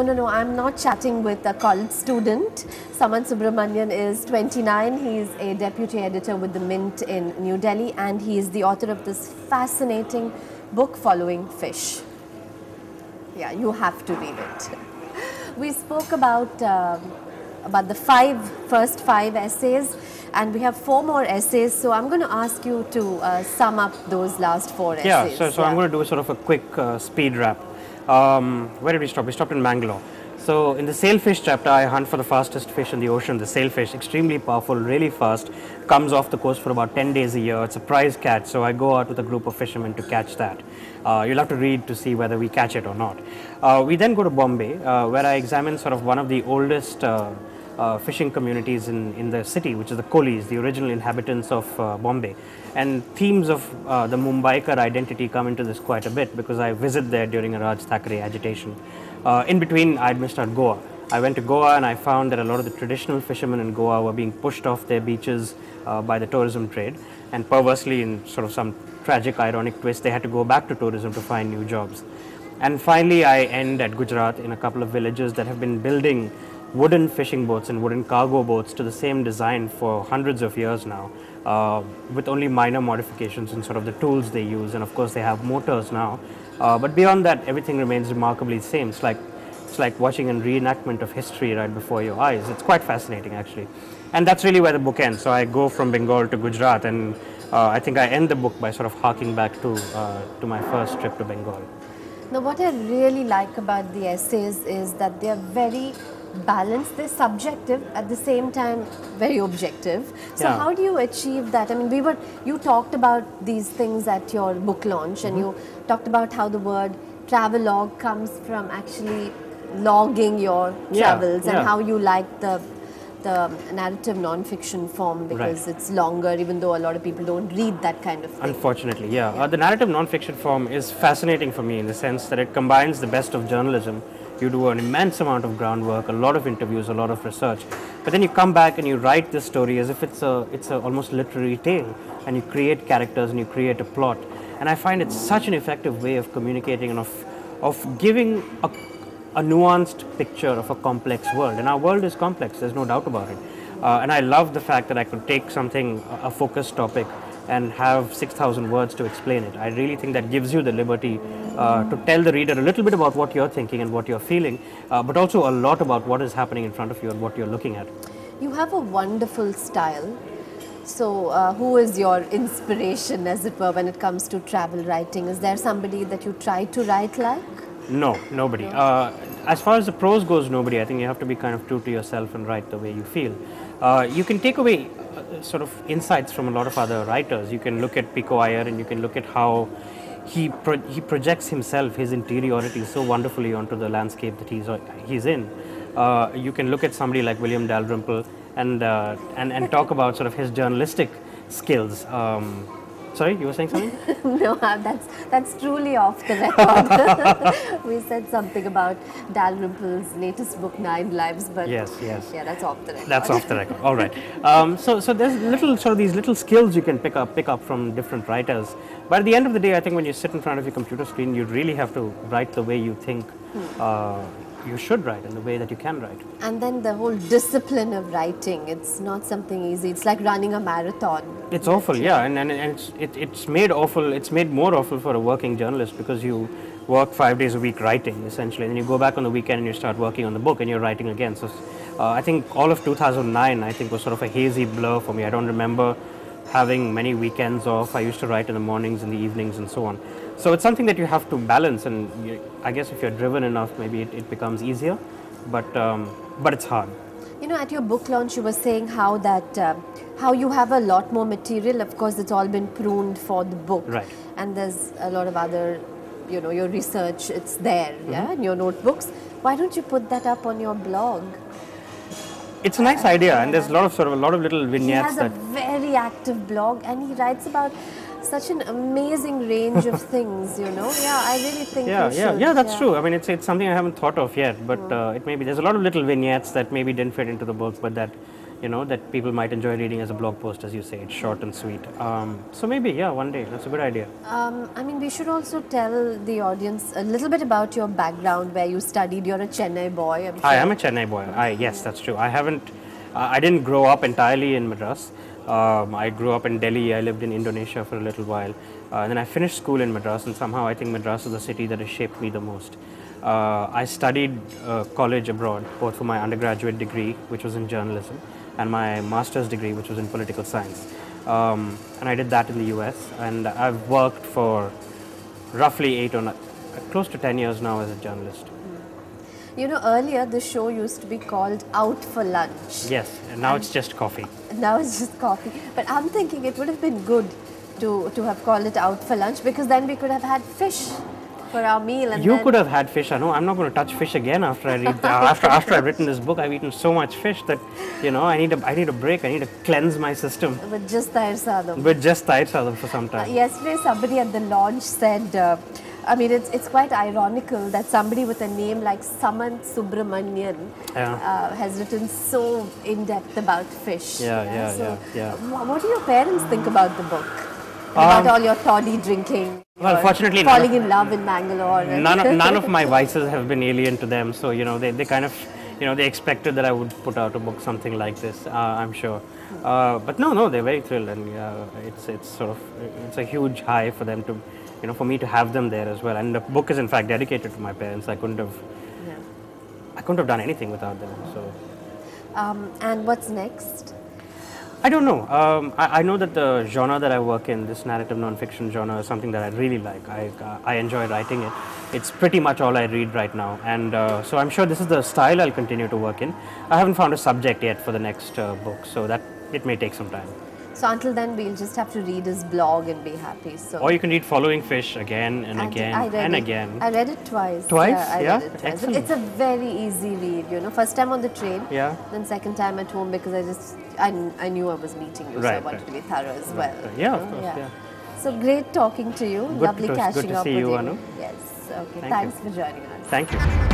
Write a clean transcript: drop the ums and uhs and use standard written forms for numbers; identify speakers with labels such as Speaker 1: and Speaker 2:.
Speaker 1: No. I'm not chatting with a college student. Samanth Subramaniyan is 29. He's a deputy editor with the Mint in New Delhi, and he is the author of this fascinating book, Following Fish. Yeah, you have to read it. We spoke about the first five essays, and we have 4 more essays. So I'm going to ask you to sum up those last 4 essays.
Speaker 2: So I'm going to do sort of a quick speed wrap. Where did we stop? We stopped in Mangalore. So in the sailfish chapter, I hunt for the fastest fish in the ocean. The sailfish, extremely powerful, really fast, comes off the coast for about 10 days a year. It's a prize catch, so I go out with a group of fishermen to catch that. You'll have to read to see whether we catch it or not. We then go to Bombay, where I examine sort of one of the oldest fishing communities in the city, which is the Kolis, the original inhabitants of Bombay. And themes of the Mumbaikar identity come into this quite a bit, because I visit there during a Raj Thackeray agitation. In between, I administered Goa. I went to Goa and I found that a lot of the traditional fishermen in Goa were being pushed off their beaches by the tourism trade, and perversely, in sort of some tragic, ironic twist, they had to go back to tourism to find new jobs. And finally, I end at Gujarat in a couple of villages that have been building wooden fishing boats and wooden cargo boats to the same design for hundreds of years now, with only minor modifications in sort of the tools they use, and of course they have motors now. But beyond that, everything remains remarkably the same. It's like watching a reenactment of history right before your eyes. It's quite fascinating, actually. And that's really where the book ends. So I go from Bengal to Gujarat, and I think I end the book by sort of harking back to my first trip to Bengal.
Speaker 1: Now, what I really like about the essays is that they are very balanced. They're subjective, at the same time very objective. So how do you achieve that? I mean, you talked about these things at your book launch, and you talked about how the word travelogue comes from actually logging your travels, and how you like the narrative non-fiction form, because it's longer, even though a lot of people don't read that kind of thing.
Speaker 2: Unfortunately, the narrative non-fiction form is fascinating for me in the sense that it combines the best of journalism. You do an immense amount of groundwork, a lot of interviews, a lot of research, but then you come back and you write this story as if it's a almost literary tale, and you create characters and you create a plot. And I find it's such an effective way of communicating and of giving a nuanced picture of a complex world. And our world is complex, there's no doubt about it. And I love the fact that I could take something, a focused topic, and have 6,000 words to explain it. I really think that gives you the liberty to tell the reader a little bit about what you're thinking and what you're feeling, but also a lot about what is happening in front of you and what you're looking at.
Speaker 1: You have a wonderful style. So who is your inspiration, as it were, when it comes to travel writing? Is there somebody that you try to write like?
Speaker 2: No, nobody. As far as the prose goes, nobody. I think you have to be kind of true to yourself and write the way you feel. You can take away sort of insights from a lot of other writers. You can look at Pico Iyer, and you can look at how he projects himself, his interiority, so wonderfully onto the landscape that he's in. You can look at somebody like William Dalrymple and talk about sort of his journalistic skills. Sorry, you were saying something?
Speaker 1: No, that's truly off the record. We said something about Dalrymple's latest book, 9 Lives, but
Speaker 2: yes.
Speaker 1: Yeah, that's off the record.
Speaker 2: That's off the record. All right. So there's these little skills you can pick up from different writers. But at the end of the day, I think when you sit in front of your computer screen, you really have to write the way you think you should write, and the way that you can write.
Speaker 1: And then the whole discipline of writing, it's not something easy. It's like running a marathon.
Speaker 2: It's awful, and it's made awful. It's made more awful for a working journalist, because you work 5 days a week writing, essentially, and then you go back on the weekend and you start working on the book and you're writing again. So I think all of 2009, I think, was sort of a hazy blur for me. I don't remember having many weekends off. I used to write in the mornings and the evenings and so on. So it's something that you have to balance, and I guess if you're driven enough, maybe it becomes easier, but it's hard.
Speaker 1: You know, at your book launch, you were saying how you have a lot more material. Of course, it's all been pruned for the book,
Speaker 2: right?
Speaker 1: And there's a lot of other, your research. It's there, in your notebooks. Why don't you put that up on your blog?
Speaker 2: It's a nice idea, and there's a lot of little vignettes.
Speaker 1: He has a very active blog, and he writes about such an amazing range of things, Yeah, I really think you should.
Speaker 2: Yeah, that's true. I mean, it's something I haven't thought of yet, but it maybe there's a lot of little vignettes that maybe didn't fit into the book, but that that people might enjoy reading as a blog post, as you say. It's short and sweet. So maybe, yeah, one day. That's a good idea.
Speaker 1: I mean, we should also tell the audience a little bit about your background, where you studied. You're a Chennai boy, I'm sure.
Speaker 2: I am a Chennai boy. Yes, that's true. I didn't grow up entirely in Madras. I grew up in Delhi. I lived in Indonesia for a little while. And then I finished school in Madras, and somehow I think Madras is the city that has shaped me the most. I studied college abroad, both for my undergraduate degree, which was in journalism, and my master's degree, which was in political science. And I did that in the US, and I've worked for roughly close to 10 years now as a journalist.
Speaker 1: Earlier the show used to be called Out for Lunch.
Speaker 2: Yes, and now it's just coffee.
Speaker 1: Now it's just coffee. But I'm thinking it would have been good to have called it Out for Lunch, because then we could have had fish for our meal. And
Speaker 2: you could have had fish. I know. I'm not going to touch fish again after I read. after I've written this book, I've eaten so much fish that I need a break. I need to cleanse my system.
Speaker 1: With just Tair Sadam.
Speaker 2: With just Tair Sadam for some time.
Speaker 1: Yesterday, somebody at the launch said. It's quite ironical that somebody with a name like Samanth Subramaniyan has written so in depth about fish. What do your parents think about the book? About all your toddy drinking?
Speaker 2: Well, fortunately,
Speaker 1: falling in love in Bangalore.
Speaker 2: None of my vices have been alien to them. So they kind of they expected that I would put out a book something like this. I'm sure. But no, they're very thrilled, and it's a huge high for them to. For me to have them there as well, and the book is in fact dedicated to my parents. I couldn't have done anything without them. So,
Speaker 1: and what's next?
Speaker 2: I don't know. I know that the genre that I work in, this narrative non-fiction genre, is something that I really like. I enjoy writing it. It's pretty much all I read right now, and so I'm sure this is the style I'll continue to work in. I haven't found a subject yet for the next book, so that it may take some time.
Speaker 1: So until then, we'll just have to read his blog and be happy. So.
Speaker 2: Or you can read Following Fish again and again and again.
Speaker 1: I read it twice.
Speaker 2: Twice?
Speaker 1: Yeah, I read it twice.
Speaker 2: Excellent.
Speaker 1: It's a very easy read, First time on the train.
Speaker 2: Yeah.
Speaker 1: Then second time at home, because I knew I was meeting you, so I wanted to be thorough as well.
Speaker 2: Yeah, of course. Yeah.
Speaker 1: So great talking to you. Lovely catching up with you.
Speaker 2: Good to see you, Anu.
Speaker 1: Yes. Okay. Thanks for joining us.
Speaker 2: Thank you.